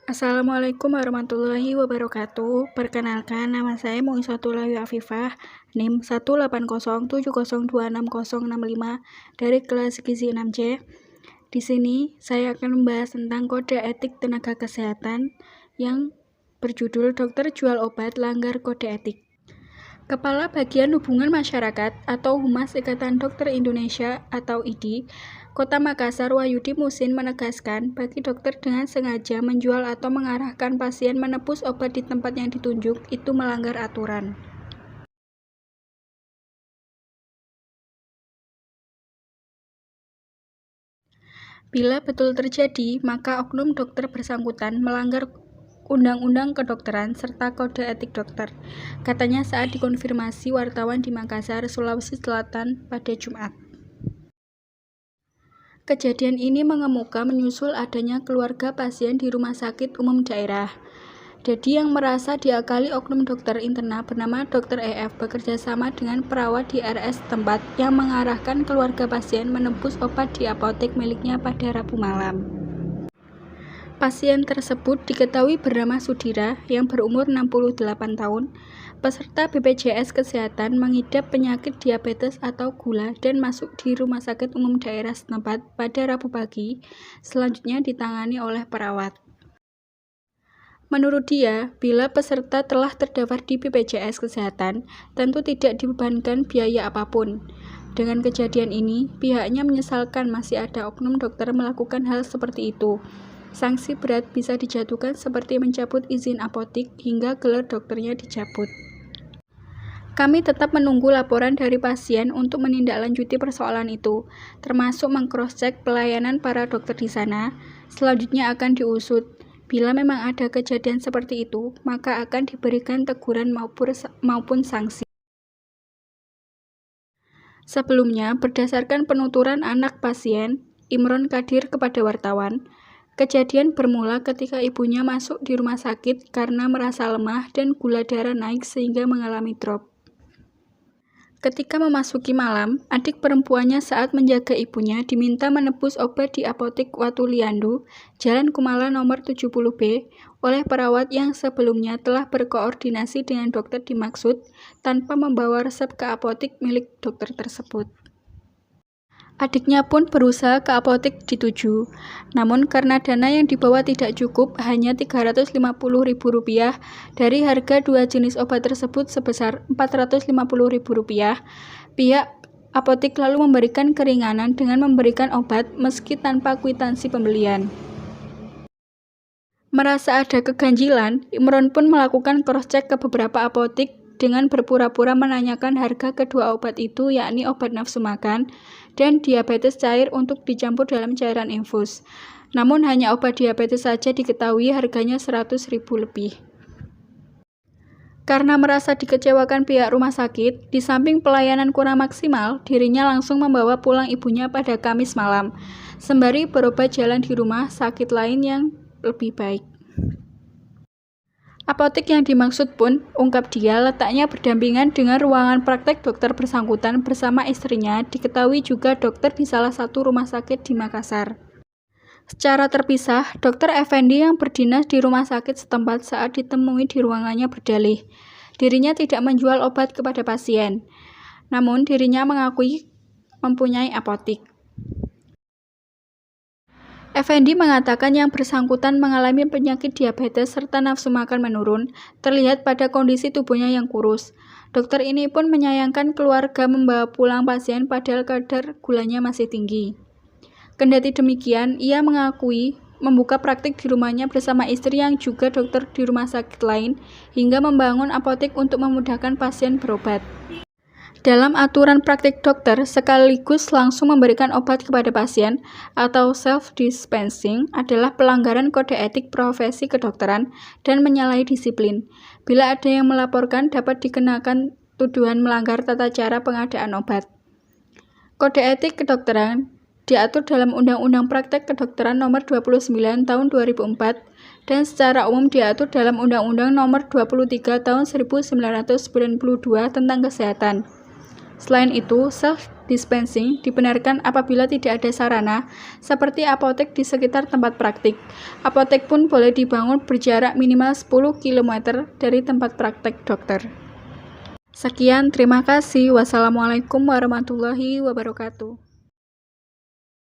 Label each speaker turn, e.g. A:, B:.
A: Assalamualaikum warahmatullahi wabarakatuh. Perkenalkan, nama saya Muisatullah Afifah, NIM 18070260065 dari kelas Gizi 6C. Di sini saya akan membahas tentang kode etik tenaga kesehatan yang berjudul Dokter Jual Obat Langgar Kode Etik. Kepala Bagian Hubungan Masyarakat atau Humas Ikatan Dokter Indonesia atau IDI, Kota Makassar Wahyudi Musin menegaskan bagi dokter dengan sengaja menjual atau mengarahkan pasien menebus obat di tempat yang ditunjuk itu melanggar aturan. Bila betul terjadi, maka oknum dokter bersangkutan melanggar Undang-Undang Kedokteran serta Kode Etik Dokter, katanya saat dikonfirmasi wartawan di Makassar, Sulawesi Selatan pada Jumat. Kejadian ini mengemuka menyusul adanya keluarga pasien di rumah sakit umum daerah. Jadi yang merasa diakali oknum dokter interna bernama Dr. EF bekerja sama dengan perawat di RS tempat yang mengarahkan keluarga pasien menebus obat di apotek miliknya pada Rabu malam. Pasien tersebut diketahui bernama Sudira yang berumur 68 tahun, peserta BPJS Kesehatan, mengidap penyakit diabetes atau gula dan masuk di rumah sakit umum daerah setempat pada Rabu pagi, selanjutnya ditangani oleh perawat. Menurut dia, bila peserta telah terdaftar di BPJS Kesehatan, tentu tidak dibebankan biaya apapun. Dengan kejadian ini, pihaknya menyesalkan masih ada oknum dokter melakukan hal seperti itu. Sanksi berat bisa dijatuhkan seperti mencabut izin apotik hingga gelar dokternya dicabut. Kami tetap menunggu laporan dari pasien untuk menindaklanjuti persoalan itu, termasuk meng-cross-check pelayanan para dokter di sana. Selanjutnya akan diusut. Bila memang ada kejadian seperti itu, maka akan diberikan teguran maupun sanksi. Sebelumnya, berdasarkan penuturan anak pasien, Imron Kadir kepada wartawan, kejadian bermula ketika ibunya masuk di rumah sakit karena merasa lemah dan gula darah naik sehingga mengalami drop. Ketika memasuki malam, adik perempuannya saat menjaga ibunya diminta menebus obat di apotek Watuliandu, Jalan Kumala nomor 70B, oleh perawat yang sebelumnya telah berkoordinasi dengan dokter dimaksud tanpa membawa resep ke apotek milik dokter tersebut. Adiknya pun berusaha ke apotek dituju, namun karena dana yang dibawa tidak cukup, hanya Rp350.000 dari harga dua jenis obat tersebut sebesar Rp450.000, pihak apotek lalu memberikan keringanan dengan memberikan obat meski tanpa kwitansi pembelian. Merasa ada keganjilan, Imron pun melakukan cross-check ke beberapa apotek dengan berpura-pura menanyakan harga kedua obat itu, yakni obat nafsu makan dan diabetes cair untuk dicampur dalam cairan infus. Namun hanya obat diabetes saja diketahui harganya Rp100.000 lebih. Karena merasa dikecewakan pihak rumah sakit, di samping pelayanan kurang maksimal, dirinya langsung membawa pulang ibunya pada Kamis malam, sembari berobat jalan di rumah sakit lain yang lebih baik. Apotek yang dimaksud pun, ungkap dia, letaknya berdampingan dengan ruangan praktek dokter bersangkutan bersama istrinya, diketahui juga dokter di salah satu rumah sakit di Makassar. Secara terpisah, Dr. Effendi yang berdinas di rumah sakit setempat saat ditemui di ruangannya berdalih, dirinya tidak menjual obat kepada pasien, namun dirinya mengakui mempunyai apotek. Effendi mengatakan yang bersangkutan mengalami penyakit diabetes serta nafsu makan menurun, terlihat pada kondisi tubuhnya yang kurus. Dokter ini pun menyayangkan keluarga membawa pulang pasien padahal kadar gulanya masih tinggi. Kendati demikian, ia mengakui membuka praktik di rumahnya bersama istri yang juga dokter di rumah sakit lain, hingga membangun apotek untuk memudahkan pasien berobat. Dalam aturan praktik dokter, sekaligus langsung memberikan obat kepada pasien atau self-dispensing adalah pelanggaran kode etik profesi kedokteran dan menyalahi disiplin. Bila ada yang melaporkan, dapat dikenakan tuduhan melanggar tata cara pengadaan obat. Kode etik kedokteran diatur dalam Undang-Undang Praktek Kedokteran Nomor 29 Tahun 2004 dan secara umum diatur dalam Undang-Undang Nomor 23 Tahun 1992 tentang Kesehatan. Selain itu, dispensing dibenarkan apabila tidak ada sarana seperti apotek di sekitar tempat praktik. Apotek pun boleh dibangun berjarak minimal 10 km dari tempat praktek dokter. Sekian, terima kasih. Wassalamualaikum warahmatullahi wabarakatuh.